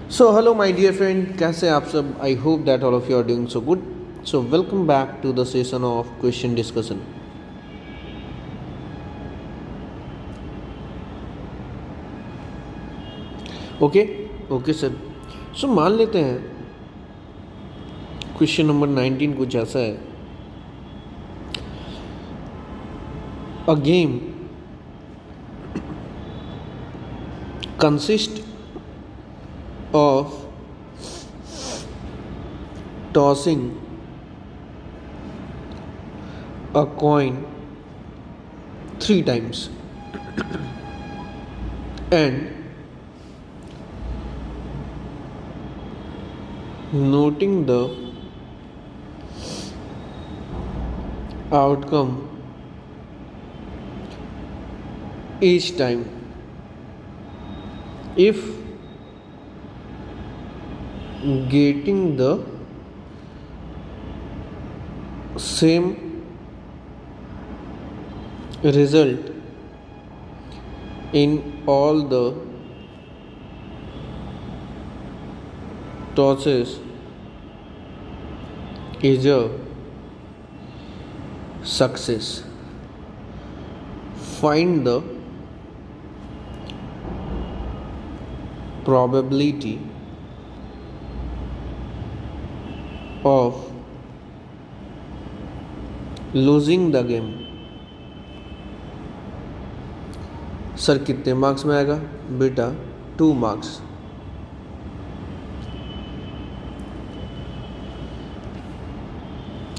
So hello my dear friend, कैसे आप सब? I hope that all of you are doing so good. So welcome back to the session of question discussion. Okay okay sir. So मान लेते हैं question number 19 कुछ ऐसा है. A game consist of tossing a coin 3 times and noting the outcome each time. If getting the same result in all the tosses is a success. Find the probability of losing the game. Sir कितने marks में आएगा? बेटा 2 marks.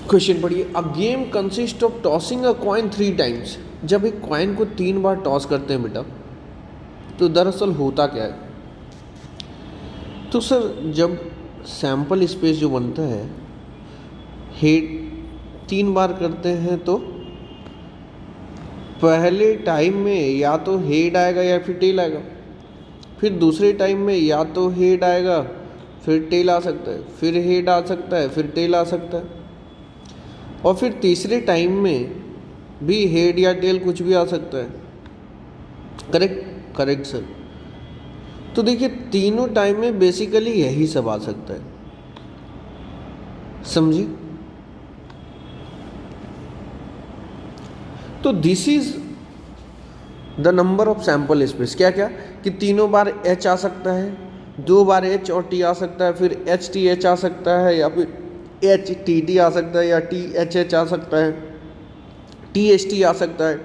Question पढ़िए. A game consist of tossing a coin 3 times. जब एक coin को 3 बार toss करते हैं बेटा, तो दरअसल होता क्या है? तो सर जब सैंपल स्पेस जो बनता है, हेड 3 बार करते हैं तो पहले टाइम में या तो हेड आएगा या फिर टेल आएगा. फिर दूसरे टाइम में या तो हेड आएगा फिर टेल आ सकता है, फिर हेड आ सकता है, फिर टेल आ सकता है, और फिर तीसरे टाइम में भी हेड या टेल कुछ भी आ सकता है. Correct correct sir. तो देखिए तीनों टाइम में बेसिकली यही सब आ सकता है. समझिए. तो this is the number of sample space. क्या क्या कि तीनों बार एच आ सकता है, 2 बार एच और टी आ सकता है, फिर एच टी एच आ सकता है, या फिर एच टी टी आ सकता है, या टी एच एच आ सकता है, टी एच टी आ सकता है,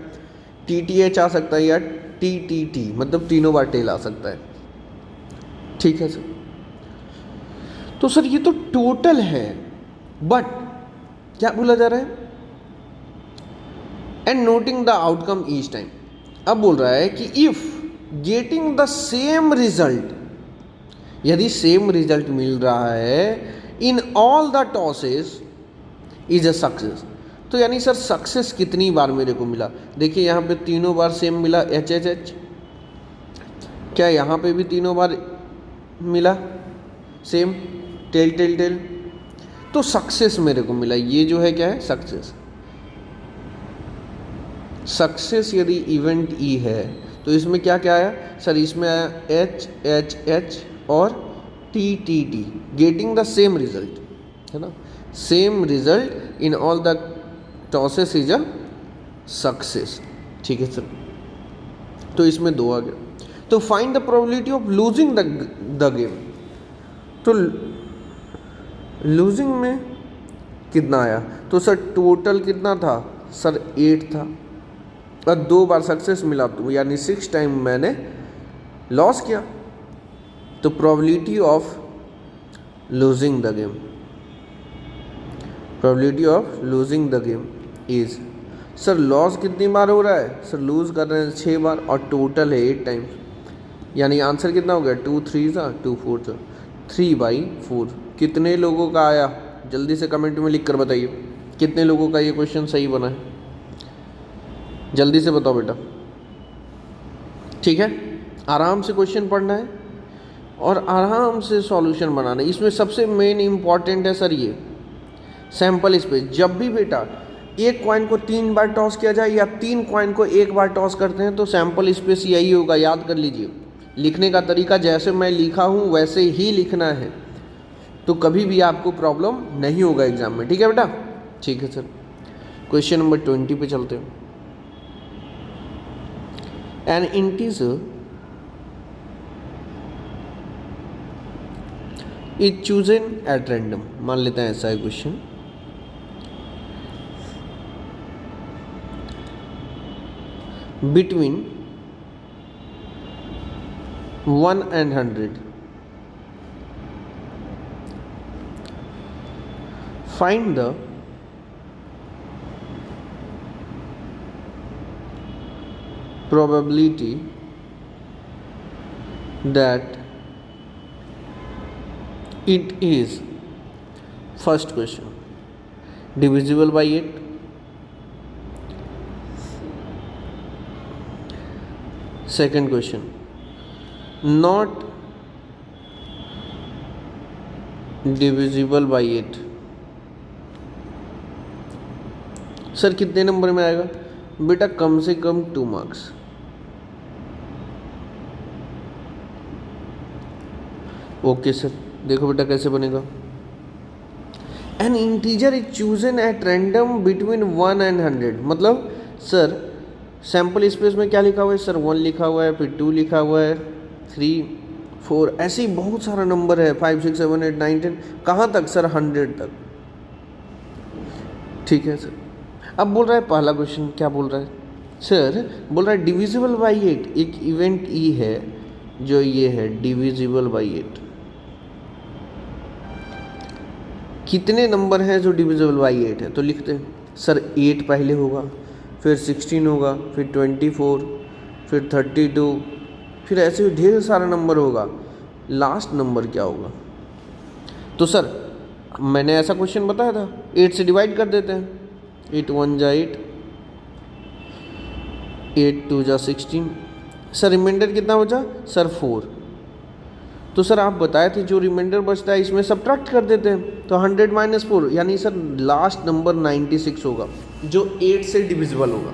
टी टी एच आ सकता है, या टी टी टी, मतलब तीनों बार टेल आ सकता है. ठीक है सर. तो सर ये तो टोटल है, बट क्या बोला जा रहा है? And noting the outcome each time. अब बोल रहा है कि if getting the same result, यदि सेम रिजल्ट मिल रहा है in all the tosses is a success. तो यानी सर सक्सेस कितनी बार मेरे को मिला? देखिए यहाँ पे तीनों बार सेम मिला, एच एच एच. क्या यहाँ पे भी तीनों बार मिला सेम, टेल टेल टेल? तो सक्सेस मेरे को मिला. ये जो है क्या है? सक्सेस. सक्सेस यदि इवेंट ई है तो इसमें क्या क्या आया सर? इसमें आया एच एच एच और T T T. Getting the same result, है ना? Same result in all the tosses is a success. ठीक है सर. तो इसमें 2 आ गया. तो find the probability of losing the game. तो लूजिंग में कितना आया? तो सर टोटल कितना था सर? 8 था, और 2 बार सक्सेस मिला, तो यानी 6 टाइम मैंने लॉस किया. तो probability of losing the game, probability of losing the game is, sir loss कितनी बार हो रहा है? सर लूज कर रहे हैं 6 बार, और टोटल है 8 टाइम्स. यानी आंसर कितना हो गया? 2 3 2 4 3/4. कितने लोगों का आया? जल्दी से कमेंट में लिख कर बताइए कितने लोगों का ये क्वेश्चन सही बना है. जल्दी से बताओ बेटा. ठीक है. आराम से क्वेश्चन पढ़ना है और आराम से सॉल्यूशन बनाना है. इसमें सबसे मेन इंपॉर्टेंट है सर ये सैंपल स्पेस. जब भी बेटा एक कॉइन को 3 बार टॉस किया जाए या 3 कॉइन को 1 बार टॉस करते हैं तो सैंपल स्पेस यही होगा, याद कर लीजिए. लिखने का तरीका जैसे मैं लिखा हूँ वैसे ही लिखना है, तो कभी भी आपको प्रॉब्लम नहीं होगा एग्जाम में। ठीक है बेटा? ठीक है सर। क्वेश्चन नंबर 20 पे चलते हैं। N integer is chosen at random, मान लेते हैं ऐसा है question. Between 1 and 100, find the probability that it is, first question, divisible by 8, second question, not divisible by 8। Sir कितने नंबर में आएगा? बेटा कम से कम 2 मार्क्स। ओके सर, देखो बेटा कैसे बनेगा। N integer is chosen at random between 1 and 100, मतलब सर सैम्पल स्पेस में क्या लिखा हुआ है सर? 1 लिखा हुआ है, फिर 2 लिखा हुआ है, 3, 4, ऐसे ही बहुत सारा नंबर है, 5, 6, 7, 8, 9, 10, कहाँ तक सर? 100 तक। ठीक है सर। अब बोल रहा है पहला क्वेश्चन क्या बोल रहा है सर? बोल रहा है डिविजिबल बाई 8, एक इवेंट ई है जो ये है डिविजिबल बाई 8। कितने नंबर हैं जो डिविजिबल बाई 8 है? तो लिखते हैं सर 8 पहले होगा, फिर 16 होगा, फिर 24, फिर 32, फिर ऐसे ढेर सारा नंबर होगा, लास्ट नंबर क्या होगा? तो सर मैंने ऐसा क्वेश्चन बताया था, 8 से डिवाइड कर देते हैं। 8 1 जा 8, 8 2 जा 16, सर रिमाइंडर कितना बचा सर? 4। तो सर आप बताए थे जो रिमाइंडर बचता है इसमें सब्ट्रैक्ट कर देते हैं, तो 100 - 4, यानी सर लास्ट नंबर 96 होगा जो 8 से डिविजिबल होगा।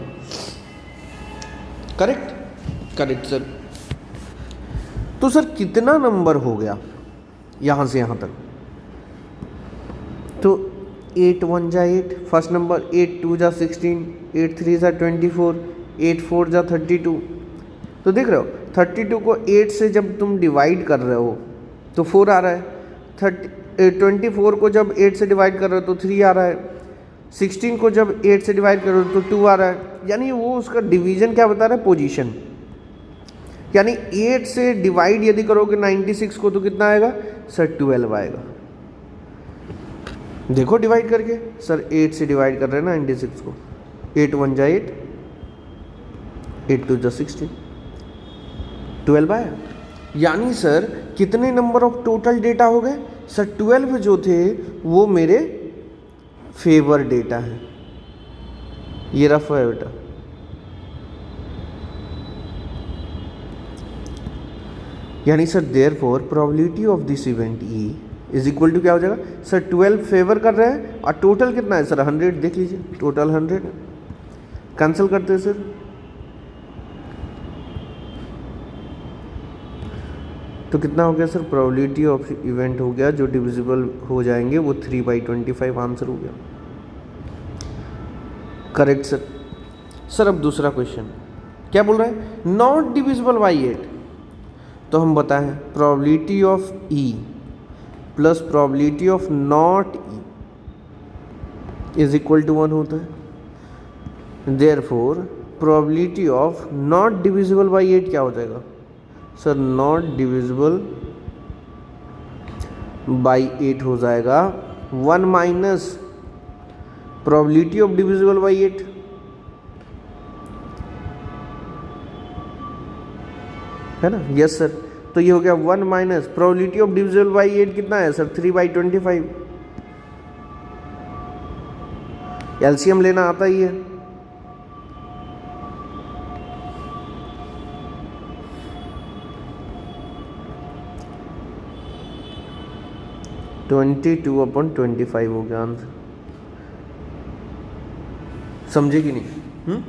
करेक्ट? Correct sir. तो सर कितना नंबर हो गया यहाँ से यहाँ तक? तो 8 1 जा 8 फर्स्ट नंबर, 8 2 जा 16, 8 3 जा 24, 8 4 जा 32। तो देख रहे हो 32 को 8 से जब तुम डिवाइड कर रहे हो तो 4 आ रहा है, 24 को जब 8 से डिवाइड कर रहे हो तो 3 आ रहा है, 16 को जब 8 से डिवाइड कर रहे हो तो 2 आ रहा है, यानी वो उसका डिवीजन क्या बता रहा है? पोजीशन। यानी 8 से डिवाइड यदि करोगे 96 को तो कितना आएगा सर? 12 आएगा। देखो डिवाइड करके, सर 8 से डिवाइड कर रहे हैं 96 को, 8 1 जा 8, 8 2 जा 16, 12 आया। यानी सर कितने नंबर ऑफ टोटल डेटा हो गए सर? 12 जो थे वो मेरे फेवर डेटा है। ये रफ है बेटा। यानी sir therefore probability of this event E is equal to क्या हो जाएगा सर? 12 फेवर कर रहे हैं और टोटल कितना है सर? 100। देख लीजिए टोटल 100। कैंसिल करते हैं सर, तो कितना हो गया सर? प्रोबेबिलिटी ऑफ इवेंट हो गया जो डिविजिबल हो जाएंगे वो 3/25 आंसर हो गया। Correct sir. सर अब दूसरा क्वेश्चन क्या बोल रहा है? Not divisible by 8। तो हम बताएं probability of E plus probability of not E is equal to 1 होता है। Therefore probability of not divisible by 8 क्या हो जाएगा सर? नॉट डिविजिबल बाई 8 हो जाएगा 1 minus probability of divisible by 8, है ना? Yes sir. तो ये हो गया 1 minus probability of divisible by 8 कितना है सर? 3/25। एलसीएम लेना आता ही है। ट्वेंटी 22/25 हो गया आंसर। समझे कि नहीं?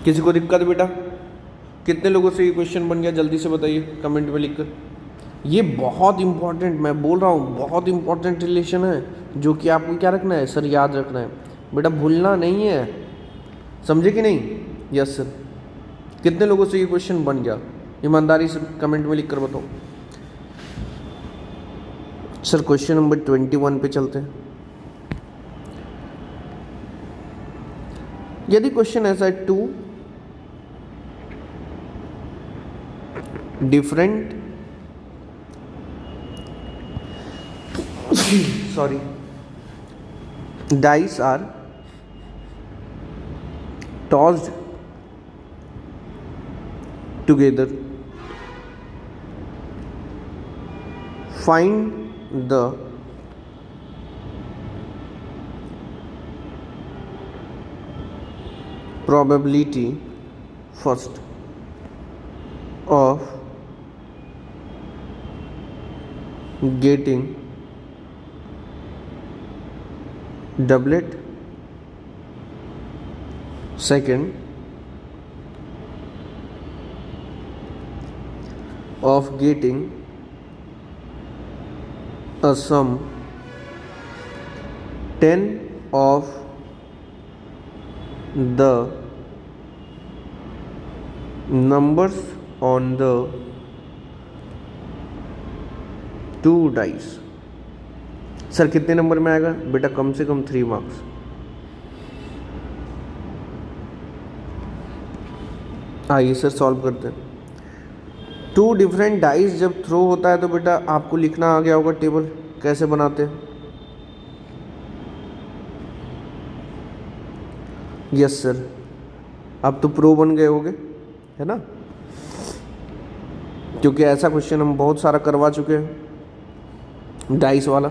किसी को दिक्कत बेटा? कितने लोगों से ये क्वेश्चन बन गया, जल्दी से बताइए कमेंट में लिखकर। ये बहुत इंपॉर्टेंट, मैं बोल रहा हूँ बहुत इंपॉर्टेंट रिलेशन है, जो कि आपको क्या रखना है सर, याद रखना है बेटा, भूलना नहीं है, समझे कि नहीं। यस सर, कितने लोगों से ये क्वेश्चन बन गया, ईमानदारी से कमेंट में लिख कर बताओ। सर क्वेश्चन नंबर 21 पे चलते हैं। यदि क्वेश्चन ऐसा है, two different sorry dice are tossed together, find the probability first of getting doublet, second of getting a sum 10 of the numbers on the two dice। Sir कितने number में आएगा बेटा, कम से कम 3 मार्क्स। आइए सर सॉल्व करते हैं। 2 different dice जब throw होता है तो बेटा आपको लिखना आ गया होगा टेबल, कैसे बनाते हैं। यस सर, आप तो प्रो बन गए होगे, है ना, क्योंकि ऐसा क्वेश्चन हम बहुत सारा करवा चुके हैं डाइस वाला।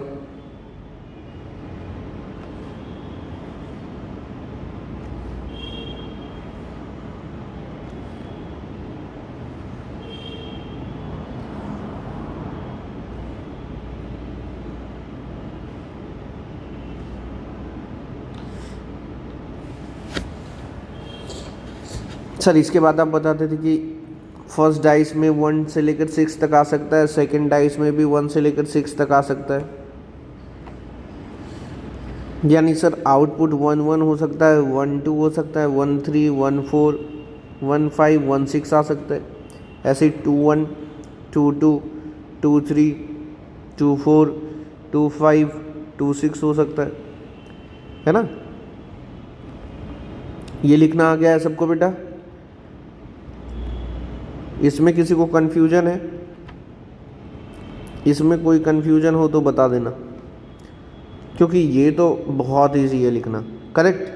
सर इसके बाद आप बताते थे कि फर्स्ट डाइस में 1 से लेकर 6 तक आ सकता है, सेकंड डाइस में भी 1 से लेकर 6 तक आ सकता है, यानी सर आउटपुट 1 1 हो सकता है, 1 2 हो सकता है, 1 3 1 4 1 5 1 6 आ सकता है। ऐसे 2 1 2 2 2 3 2 4 2 5 2 6 हो सकता है ना। ये लिखना आ गया है सबको बेटा। इसमें किसी को कन्फ्यूजन है, इसमें कोई कन्फ्यूजन हो तो बता देना, क्योंकि ये तो बहुत इजी है लिखना। करेक्ट,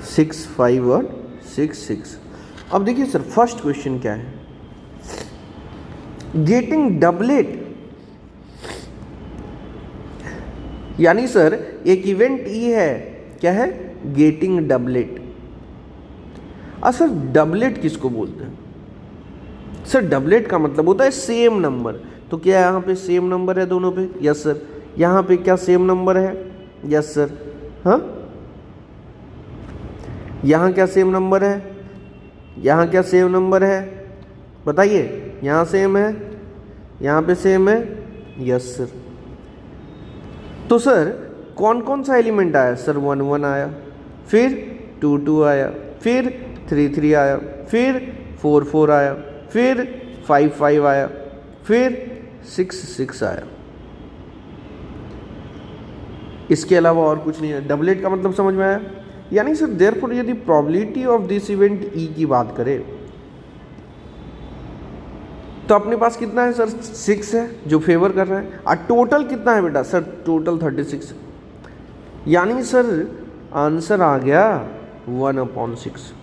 सिक्स 5 और 6 6। अब देखिए सर फर्स्ट क्वेश्चन क्या है, गेटिंग डबलेट, यानी सर एक इवेंट ये है, क्या है, गेटिंग डबलेट। सर डबलेट किसको बोलते हैं, सर डबलेट का मतलब होता है सेम नंबर। तो क्या यहाँ पे सेम नंबर है दोनों पे, यस सर। यहाँ पे क्या सेम नंबर है, यस सर। हाँ, यहाँ क्या सेम नंबर है, यहाँ क्या सेम नंबर है, बताइए। यहाँ सेम है, यहाँ पे सेम है, यस सर। तो सर कौन कौन सा एलिमेंट आया, सर 1 1 आया, फिर 2 2 आया, फिर 3 3 आया, फिर 4 4 आया, फिर 5 5 आया, फिर 6 6 आया। इसके अलावा और कुछ नहीं है। डबलेट का मतलब समझ में आया, यानी सर देयरफॉर यदि प्रोबेबिलिटी ऑफ दिस इवेंट ई की बात करें तो अपने पास कितना है सर, 6 है जो फेवर कर रहा है। और टोटल कितना है बेटा, सर टोटल 36, यानी सर आंसर आ गया 1/6।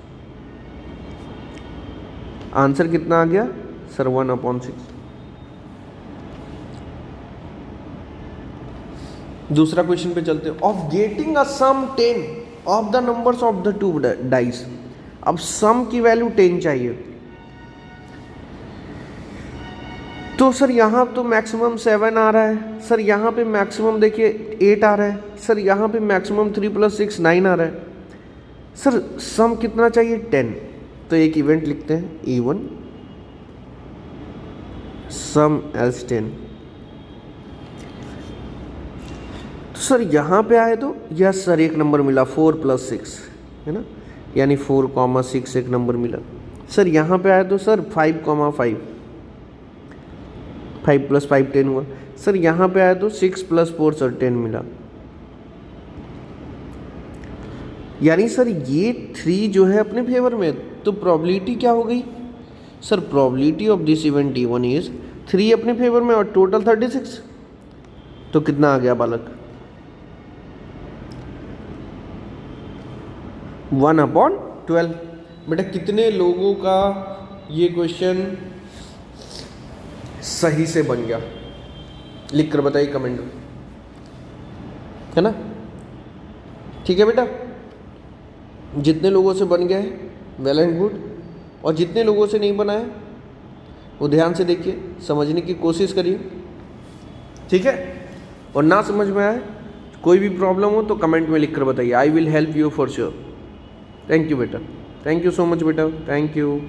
आंसर कितना आ गया सर, 1/6। दूसरा क्वेश्चन पे चलते हैं। Of getting a sum 10 of the numbers of the 2 dice. अब सम की वैल्यू 10 चाहिए, तो सर यहाँ तो मैक्सिमम 7 आ रहा है, सर यहाँ पे मैक्सिमम देखिए 8 आ रहा है, सर यहाँ पे मैक्सिमम 3 + 6 9 आ रहा है। सर सम कितना चाहिए 10, तो एक इवेंट लिखते हैं E1 सम एज 10। तो सर यहाँ पे आए तो यस सर एक नंबर मिला 4 + 6 है ना, यानी 4,6 एक नंबर मिला। सर यहाँ पे आए तो सर 5,5 5 + 5 10 हुआ। सर यहाँ पे आया तो 6 + 4 सर 10 मिला। यानी सर ये 3 जो है अपने फेवर में, तो प्रोबेबिलिटी क्या हो गई sir, probability of this event E1 is 3 अपने फेवर में और टोटल 36। तो कितना आ गया बालक 1/12। बेटा कितने लोगों का ये क्वेश्चन सही से बन गया, लिख कर बताइए कमेंट में, है ना। ठीक है बेटा, जितने लोगों से बन गया है वेल एंड गुड, और जितने लोगों से नहीं बना है वो ध्यान से देखिए, समझने की कोशिश करिए, ठीक है। और ना समझ में आए, कोई भी प्रॉब्लम हो तो कमेंट में लिख कर बताइए, I will help you for sure. Thank you बेटा, थैंक यू सो मच बेटा, थैंक यू।